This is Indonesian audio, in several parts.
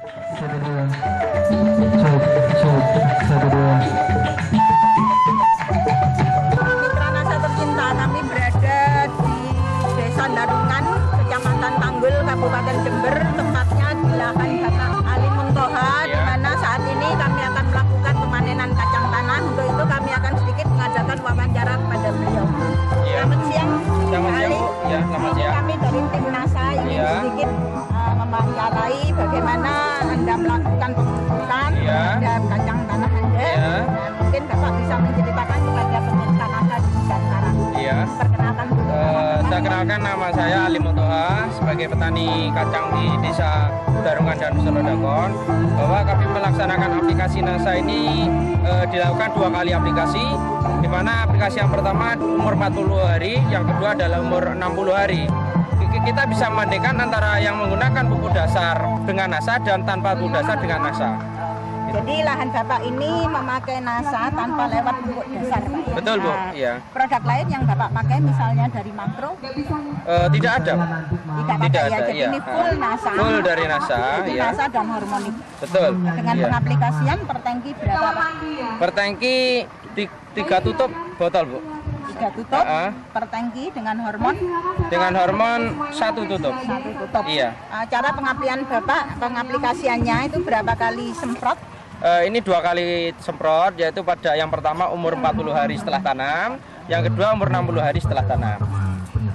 Mitra Nasa Tercinta, kami berada di Desa Darungan, Kecamatan Tanggul, Kabupaten Jember, tempatnya di lahan Bapak Ali Muntoha, di mana saat ini kami akan melakukan pemanenan kacang tanah. Untuk itu kami akan sedikit mengadakan wawancara kepada beliau. Selamat siang, Selamat siang, Bu. Ya, selamat siang. Kami dari tim NASA ingin sedikit mewawancarai bagaimana Anda melakukan pemupukan terhadap kacang tanah Anda. Mungkin Bapak bisa menceritakan kepada pemirsa NASA di Nusantara. Perkenalkan dulu. Saya kenalkan, nama saya Ali Muntoha sebagai petani kacang di Desa Darungan dan Selodakon, bahwa kami melaksanakan aplikasi NASA ini dilakukan 2 kali aplikasi, di mana aplikasi yang pertama umur 40 hari, yang kedua adalah umur 60 hari. Kita bisa membandingkan antara yang menggunakan pupuk dasar dengan NASA dan tanpa pupuk dasar dengan NASA. Jadi lahan Bapak ini memakai NASA tanpa lewat pupuk dasar, Pak, ya? Betul, Bu. Iya. Produk lain yang Bapak pakai misalnya dari makro? Tidak ada. Tidak pakai, ya. Jadi ini full NASA. Full dari NASA, Jadi ya. NASA dan hormonik. Betul. Dengan pengaplikasian per tangki berapa, Pak? Per tangki 3 tutup botol, Bu. 3 tutup per tangki dengan hormon? Dengan hormon 1 tutup. 1 tutup. Iya. Cara pengaplian Bapak, pengaplikasiannya itu berapa kali semprot? Ini 2 kali semprot, yaitu pada yang pertama umur 40 hari setelah tanam, yang kedua umur 60 hari setelah tanam.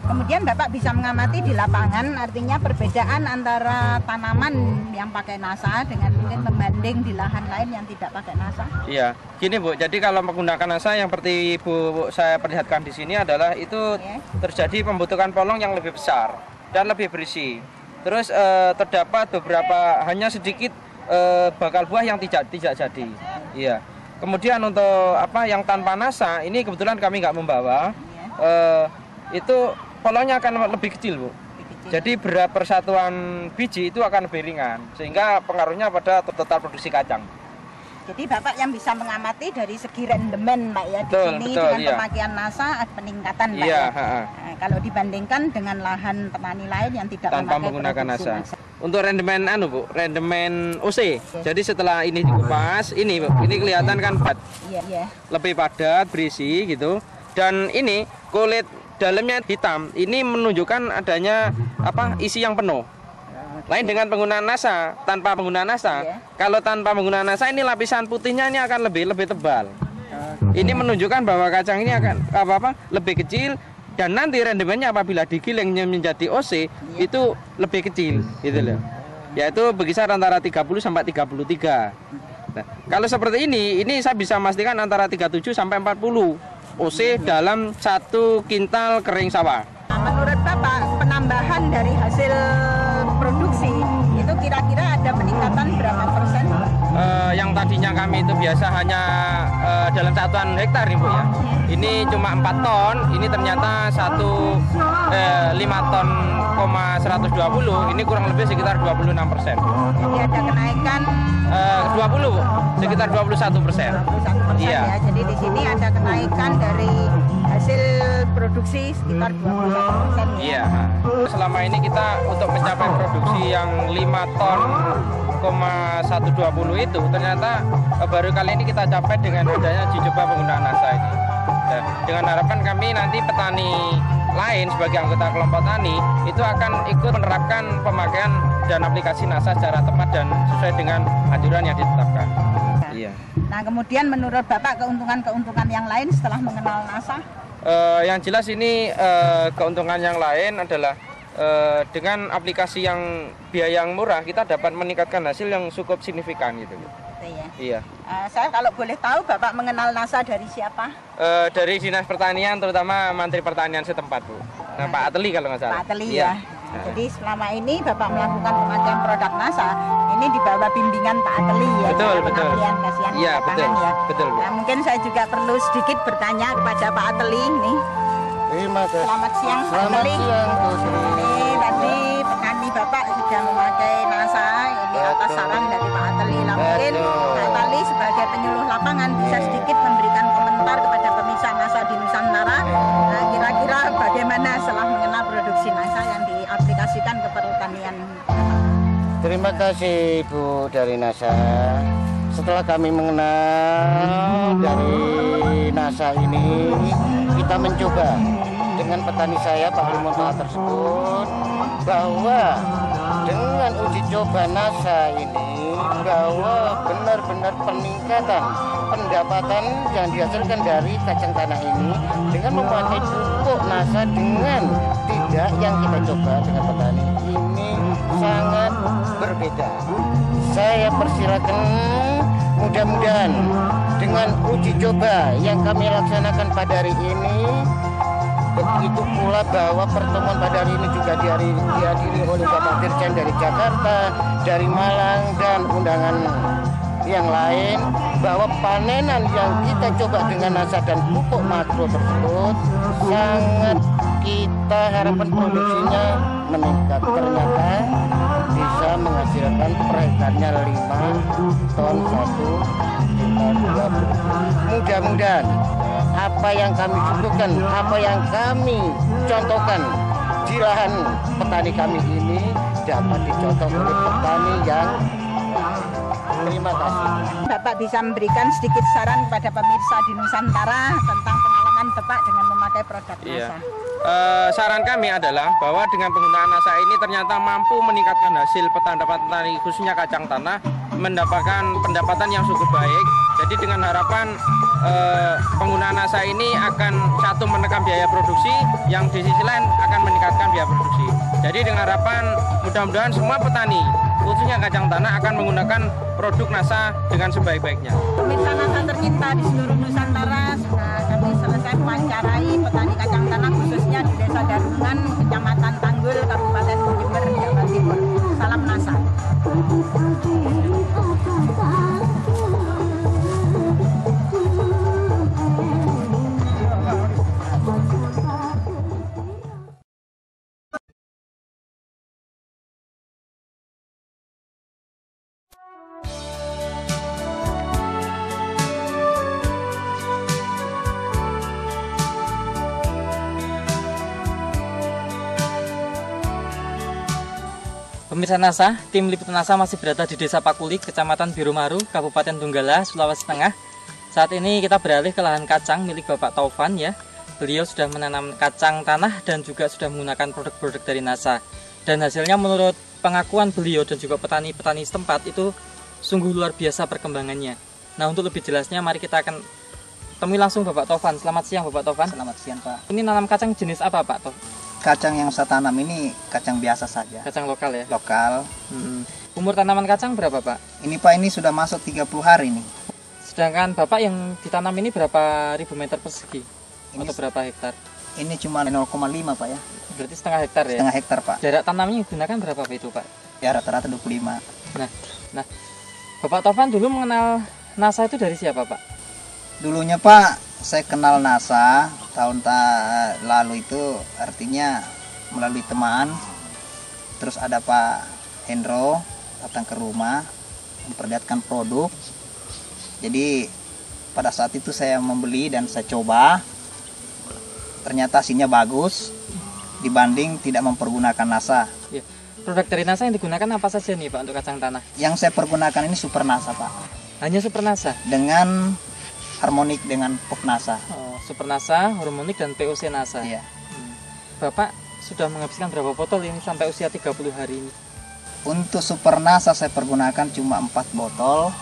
Kemudian Bapak bisa mengamati di lapangan, artinya perbedaan antara tanaman yang pakai NASA dengan mungkin membanding di lahan lain yang tidak pakai NASA. Iya, gini Bu, jadi kalau menggunakan NASA yang seperti Bu saya perlihatkan di sini adalah itu terjadi pembentukan polong yang lebih besar dan lebih berisi. Terus terdapat beberapa hanya sedikit bakal buah yang tidak jadi. Iya. Kemudian untuk yang tanpa NASA ini kebetulan kami nggak membawa. Itu polongnya akan lebih kecil, Bu. Jadi berat persatuan biji itu akan lebih ringan, sehingga pengaruhnya pada total produksi kacang. Jadi Bapak yang bisa mengamati dari segi rendemen, Pak, ya, di sini dengan pemakaian NASA ada peningkatan, Pak, ya. Nah, kalau dibandingkan dengan lahan petani lain yang tidak tanpa menggunakan NASA. Untuk rendemen Bu, rendemen OC. Jadi setelah ini dikupas, ini Bu, ini kelihatan kan lebih padat, berisi gitu. Dan ini kulit dalamnya hitam. Ini menunjukkan adanya isi yang penuh. Lain dengan penggunaan NASA, tanpa penggunaan NASA. Kalau tanpa penggunaan NASA ini lapisan putihnya ini akan lebih tebal. Ini menunjukkan bahwa kacang ini akan lebih kecil, dan nanti rendemennya apabila digilingnya menjadi OC itu lebih kecil gitu loh. Yaitu berkisar antara 30 sampai 33. Nah, kalau seperti ini saya bisa memastikan antara 37 sampai 40 OC dalam 1 kintal kering sawah. Menurut Bapak, penambahan dari hasil produksi itu kira-kira ada peningkatan berapa persen? Yang tadinya kami itu biasa hanya dalam satuan hektar nih Bu ya. Ini cuma 4 ton, ini ternyata 5 ton, 120, ini kurang lebih sekitar 26%. Jadi ada kenaikan 20 Bu, sekitar 21%. 21%, ya. Jadi di sini ada kenaikan dari hasil produksi sekitar 21%. Iya. Selama ini kita untuk mencapai produksi yang 5 ton, 120 itu ternyata baru kali ini kita capai dengan adanya uji coba penggunaan NASA ini. Dan dengan harapan kami nanti petani lain sebagai anggota kelompok tani itu akan ikut menerapkan pemakaian dan aplikasi NASA secara tepat dan sesuai dengan anjuran yang ditetapkan. Iya. Nah, kemudian menurut Bapak keuntungan-keuntungan yang lain setelah mengenal NASA? Yang jelas ini keuntungan yang lain adalah dengan aplikasi yang biaya yang murah kita dapat meningkatkan hasil yang cukup signifikan gitu. Iya. Saya kalau boleh tahu Bapak mengenal NASA dari siapa? Dari Dinas Pertanian, terutama Menteri Pertanian setempat Bu. Nah, Pak Ateli kalau nggak salah. Pak Ateli ya. Jadi selama ini Bapak melakukan pemakaian produk NASA ini di bawah bimbingan Pak Ateli ya. Betul. Iya, betul. Ya. Betul. Nah, mungkin saya juga perlu sedikit bertanya kepada Pak Ateli nih. Selamat siang Pak Ateli. Ini tadi petani Bapak sudah memakai NASA ini atas saran dari Pak Ateli. Nah, mungkin Pak Ateli sebagai penyuluh lapangan bisa sedikit memberikan komentar kepada pemirsa NASA di Nusantara. Nah, kira-kira bagaimana setelah mengenal produksi NASA yang diaplikasikan ke pertanian? Terima kasih Ibu dari NASA. Setelah kami mengenal dari NASA ini, kita mencoba dengan petani saya Pak Limonta tersebut bahwa dengan uji coba NASA ini bahwa benar-benar peningkatan pendapatan yang dihasilkan dari kacang tanah ini dengan memakai pupuk NASA dengan tidak yang kita coba dengan petani ini sangat berbeda. Saya persilakan mudah-mudahan dengan uji coba yang kami laksanakan pada hari ini, begitu pula bahwa pertemuan pada hari ini juga dihadiri oleh Bapak Dirjen dari Jakarta, dari Malang, dan undangan yang lain, bahwa panenan yang kita coba dengan NASA dan pupuk makro tersebut sangat kita harapkan produksinya meningkat. Ternyata bisa menghasilkan per hektarinya 5 ton 1,20. Mudah-mudahan apa yang kami suguhkan, apa yang kami contohkan di lahan petani kami ini dapat dicontoh oleh petani yang. Terima kasih. Bapak bisa memberikan sedikit saran kepada pemirsa di Nusantara tentang pengalaman Bapak dengan memakai produk NASA. Saran kami adalah bahwa dengan penggunaan NASA ini ternyata mampu meningkatkan hasil petani khususnya kacang tanah, mendapatkan pendapatan yang cukup baik. Jadi dengan harapan penggunaan NASA ini akan satu menekan biaya produksi, yang di sisi lain akan meningkatkan biaya produksi. Jadi dengan harapan mudah-mudahan semua petani khususnya kacang tanah akan menggunakan produk NASA dengan sebaik-baiknya. Pemirsa NASA tercinta di seluruh Nusantara, sudah kami selesai mewawancarai petani kacang tanah khususnya di Desa Darungan, Kecamatan Tanggul, Kabupaten Jember, Jawa Timur. Salam NASA. Pemirsa NASA, tim liputan NASA masih berada di Desa Pakuli, Kecamatan Biromaru, Kabupaten Donggala, Sulawesi Tengah. Saat ini kita beralih ke lahan kacang milik Bapak Taufan ya. Beliau sudah menanam kacang tanah dan juga sudah menggunakan produk-produk dari NASA. Dan hasilnya menurut pengakuan beliau dan juga petani-petani setempat itu sungguh luar biasa perkembangannya. Nah, untuk lebih jelasnya mari kita akan temui langsung Bapak Taufan. Selamat siang Bapak Taufan. Selamat siang Pak. Ini nanam kacang jenis apa Pak Taufan? Kacang yang saya tanam ini kacang biasa saja. Kacang lokal ya? Lokal. Umur tanaman kacang berapa Pak? Ini Pak, ini sudah masuk 30 hari nih. Sedangkan Bapak yang ditanam ini berapa ribu meter persegi? Atau berapa hektar? Ini cuma 0,5 Pak ya. Berarti setengah hektar ya? Setengah hektar Pak. Jarak tanamnya digunakan berapa Pak itu Pak? Ya rata-rata 25. Nah, Bapak Taufan dulu mengenal NASA itu dari siapa Pak? Dulunya Pak, saya kenal NASA tahun lalu itu, artinya melalui teman. Terus ada Pak Hendro datang ke rumah memperlihatkan produk. Jadi pada saat itu saya membeli dan saya coba. Ternyata hasilnya bagus dibanding tidak mempergunakan NASA. Ya. Produk dari NASA yang digunakan apa saja nih Pak untuk kacang tanah? Yang saya pergunakan ini Super NASA Pak. Hanya Super NASA? Dengan harmonik dengan POK NASA. Oh, Super NASA, harmonik dan POC NASA. Iya. Bapak sudah menghabiskan berapa botol ini sampai usia 30 hari ini? Untuk Super NASA saya pergunakan cuma 4 botol.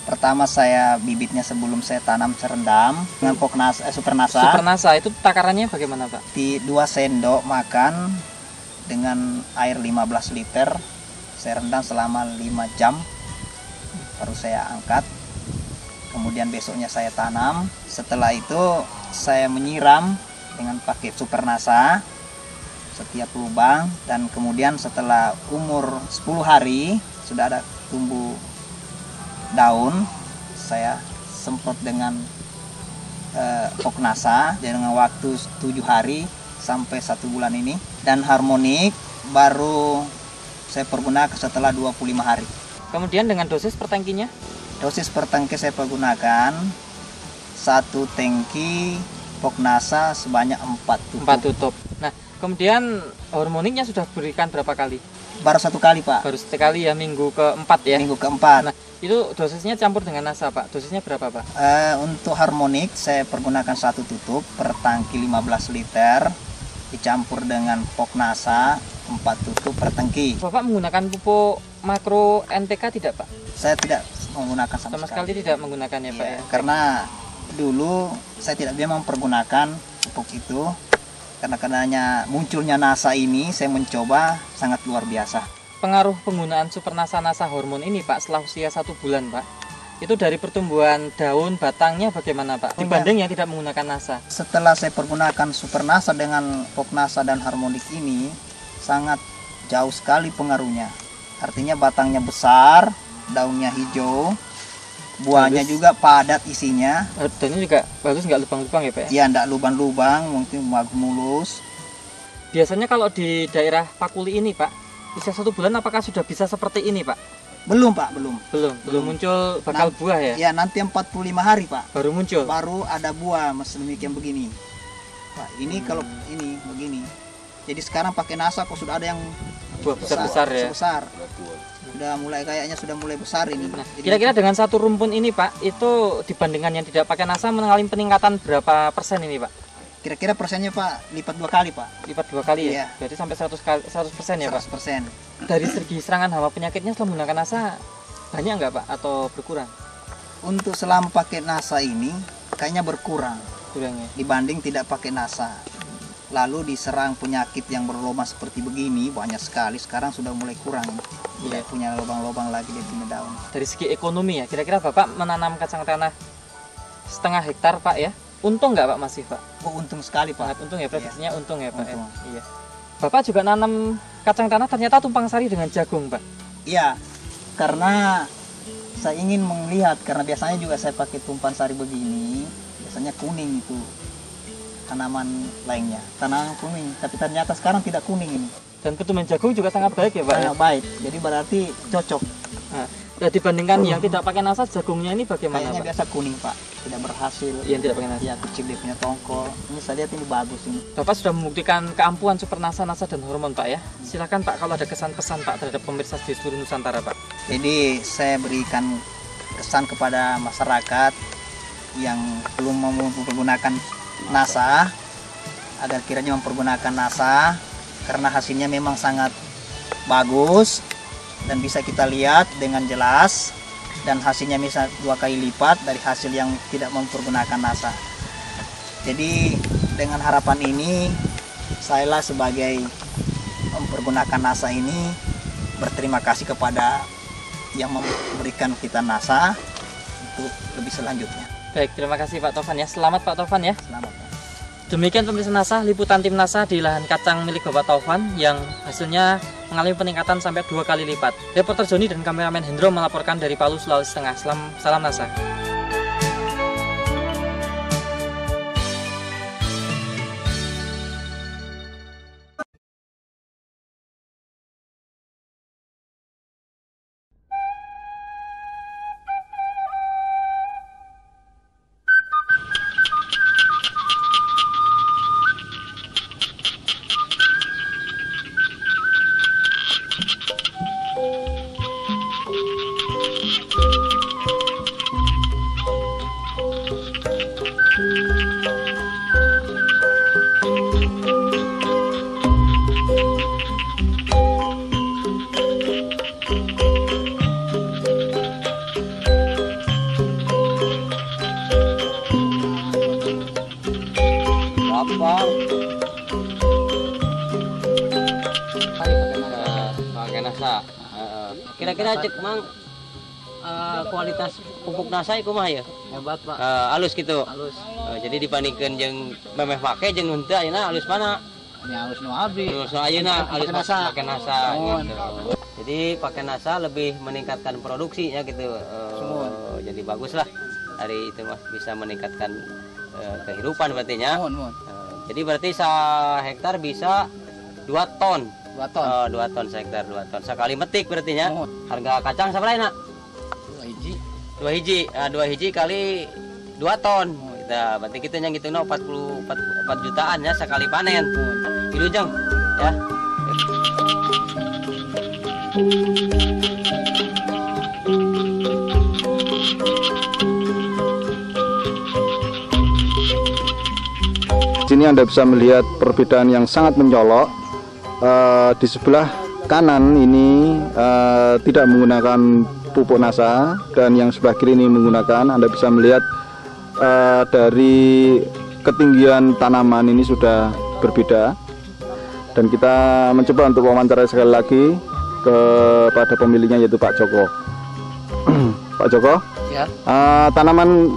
Pertama saya bibitnya sebelum saya tanam serendam dengan POK NASA, Super NASA. Super NASA itu takarannya bagaimana Pak? Di 2 sendok makan dengan air 15 liter. Saya rendam selama 5 jam. Baru saya angkat. Kemudian besoknya saya tanam. Setelah itu saya menyiram dengan pakai Super NASA setiap lubang, dan kemudian setelah umur 10 hari sudah ada tumbuh daun, saya semprot dengan POK NASA dengan waktu 7 hari sampai 1 bulan ini. Dan harmonik baru saya pergunakan setelah 25 hari. Kemudian dengan dosis per tangkinya? Dosis per tangki saya pergunakan 1 tangki POK NASA sebanyak 4 tutup. 4 tutup. Nah, kemudian harmoniknya sudah berikan berapa kali? baru 1 kali Pak. Baru sekali ya, minggu keempat ya. Minggu keempat. Nah, itu dosisnya campur dengan NASA Pak. Dosisnya berapa Pak? Untuk harmonik saya pergunakan 1 tutup per tangki 15 liter dicampur dengan pok NASA 4 tutup per tangki. Bapak menggunakan pupuk makro NPK tidak Pak? Saya tidak menggunakan Sama sekali tidak menggunakannya Pak ya. Karena dulu saya tidak memang mempergunakan pupuk itu, karena munculnya NASA ini saya mencoba, sangat luar biasa. Pengaruh penggunaan Super NASA hormon ini Pak setelah usia 1 bulan Pak, itu dari pertumbuhan daun batangnya bagaimana Pak dibanding yang tidak menggunakan NASA? Setelah saya pergunakan Super NASA dengan pok NASA dan harmonik ini, sangat jauh sekali pengaruhnya. Artinya batangnya besar, daunnya hijau, buahnya juga padat isinya. Daunnya juga bagus, nggak lubang-lubang ya Pak ya? Iya, enggak lubang-lubang, mungkin mulus. Biasanya kalau di daerah Pakuli ini Pak, usia 1 bulan apakah sudah bisa seperti ini Pak? Belum Pak, belum. Belum muncul bakal buah ya? Ya, nanti 45 hari Pak. Baru muncul? Baru ada buah, demikian begini. Pak, ini kalau ini begini. Jadi sekarang pakai NASA kok sudah ada yang buah besar ya? Besar. Sudah mulai besar ini. Nah, kira-kira dengan 1 rumpun ini Pak, itu dibandingkan yang tidak pakai NASA mengalami peningkatan berapa persen ini Pak? Kira-kira persennya Pak, lipat 2 kali Pak. Lipat 2 kali ya? Iya. Berarti sampai 100% ya Pak? 100%. Dari segi serangan hama penyakitnya setelah menggunakan NASA, banyak nggak Pak atau berkurang? Untuk selama pakai NASA ini, kayaknya berkurang. Kurangnya? Dibanding tidak pakai NASA. Lalu diserang penyakit yang berlubang seperti begini, banyak sekali. Sekarang sudah mulai kurang. Tidak punya lubang-lubang lagi dia punya daun. Dari segi ekonomi ya, kira-kira Bapak menanam kacang tanah 1,5 hektar Pak ya, untung nggak Pak masih Pak? Oh, untung sekali Pak. Sangat untung ya, prediksinya untung ya Pak. Untung. Ya? Iya. Bapak juga nanam kacang tanah ternyata tumpang sari dengan jagung Pak? Iya, karena saya ingin melihat, karena biasanya juga saya pakai tumpang sari begini, biasanya kuning itu tanaman lainnya, tanaman kuning, tapi ternyata sekarang tidak kuning ini. Dan pertumbuhan jagung juga sangat baik ya Pak? Sangat baik, jadi berarti cocok. Nah, dibandingkan yang tidak pakai NASA, jagungnya ini bagaimana Kayaknya Pak? biasa kuning Pak, tidak berhasil. Yang tidak pakai NASA? Ya, kecil dia punya tongkol. Ini saya lihat ini bagus ini. Bapak sudah membuktikan keampuhan Super NASA dan hormon Pak ya. Silakan Pak kalau ada kesan-pesan Pak terhadap pemirsa di seluruh Nusantara Pak. Jadi saya berikan kesan kepada masyarakat yang belum mau menggunakan NASA, agar kiranya mempergunakan NASA, karena hasilnya memang sangat bagus dan bisa kita lihat dengan jelas, dan hasilnya bisa 2 kali lipat dari hasil yang tidak mempergunakan NASA. Jadi dengan harapan ini, saya sebagai mempergunakan NASA ini berterima kasih kepada yang memberikan kita NASA untuk lebih selanjutnya. Baik, terima kasih Pak Tovan ya. Selamat Pak Tovan ya. Selamat Pak. Demikian pemirsa NASA, liputan tim NASA di lahan kacang milik Bapak Tovan yang hasilnya mengalami peningkatan sampai 2 kali lipat. Reporter Joni dan kameramen Hendro melaporkan dari Palu, Sulawesi Tengah. Salam NASA. Pakai NASA. Kira-kira cek mang kualitas pupuk NASA itu mah ya? Hebat Pak. Halus gitu. Halus. Jadi dibandingkan jeung memeh make jeung henteu ayeuna halus mana? Ya halus nu abdi. Halus ayeuna halus Pakai NASA. pakai NASA gitu. Jadi pakai NASA lebih meningkatkan produksinya gitu. Jadi bagus lah. Dari itu mas bisa meningkatkan kehidupan berarti nya. Jadi berarti hektar bisa 2 ton. 2 ton. 2 ton hektar, 2 ton. Sekali metik berarti nya. Harga kacang sabaraha? 2 hiji. 2 hiji kali 2 ton. Kita berarti kita yang gitu 44 jutaan ya sekali panen. Itu jeng ya. Di sini Anda bisa melihat perbedaan yang sangat mencolok. Di sebelah kanan ini tidak menggunakan pupuk NASA, dan yang sebelah kiri ini menggunakan. Anda bisa melihat dari ketinggian tanaman ini sudah berbeda. Dan kita mencoba untuk wawancara sekali lagi kepada pemiliknya, yaitu Pak Joko. Pak Joko, Ya, tanaman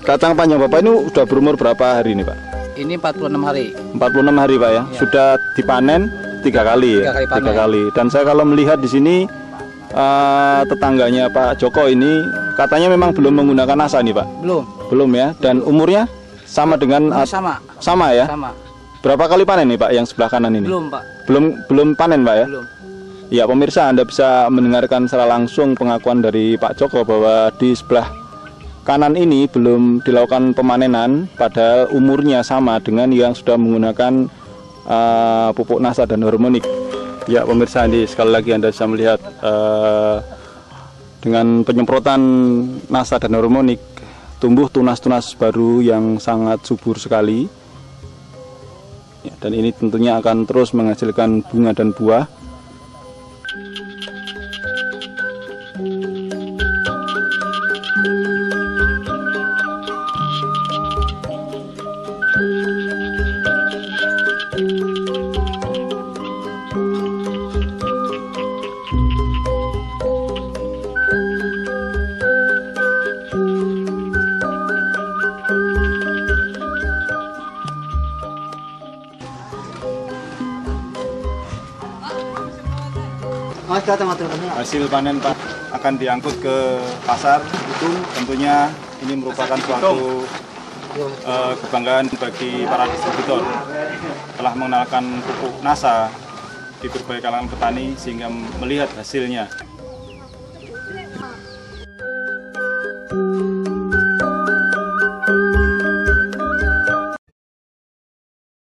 kacang panjang Bapak ini sudah berumur berapa hari ini Pak? ini 46 hari. 46 hari Pak ya, sudah dipanen 3 kali ya? 3 kali panen. 3 kali. Dan saya kalau melihat di sini tetangganya Pak Joko ini katanya memang belum menggunakan NASA nih Pak? Belum ya, dan umurnya sama dengan sama ya? Sama. Berapa kali panen nih Pak yang sebelah kanan ini? Belum, Pak. Belum panen Pak ya? Belum. Ya pemirsa, Anda bisa mendengarkan secara langsung pengakuan dari Pak Joko bahwa di sebelah kanan ini belum dilakukan pemanenan, padahal umurnya sama dengan yang sudah menggunakan pupuk NASA dan hormonik. Ya pemirsa, ini sekali lagi Anda bisa melihat dengan penyemprotan NASA dan hormonik tumbuh tunas-tunas baru yang sangat subur sekali. Ya, dan ini tentunya akan terus menghasilkan bunga dan buah. Hasil panen Pak akan diangkut ke pasar itu, tentunya ini merupakan suatu kebanggaan bagi para distributor telah mengenalkan pupuk NASA di berbagai kalangan petani sehingga melihat hasilnya.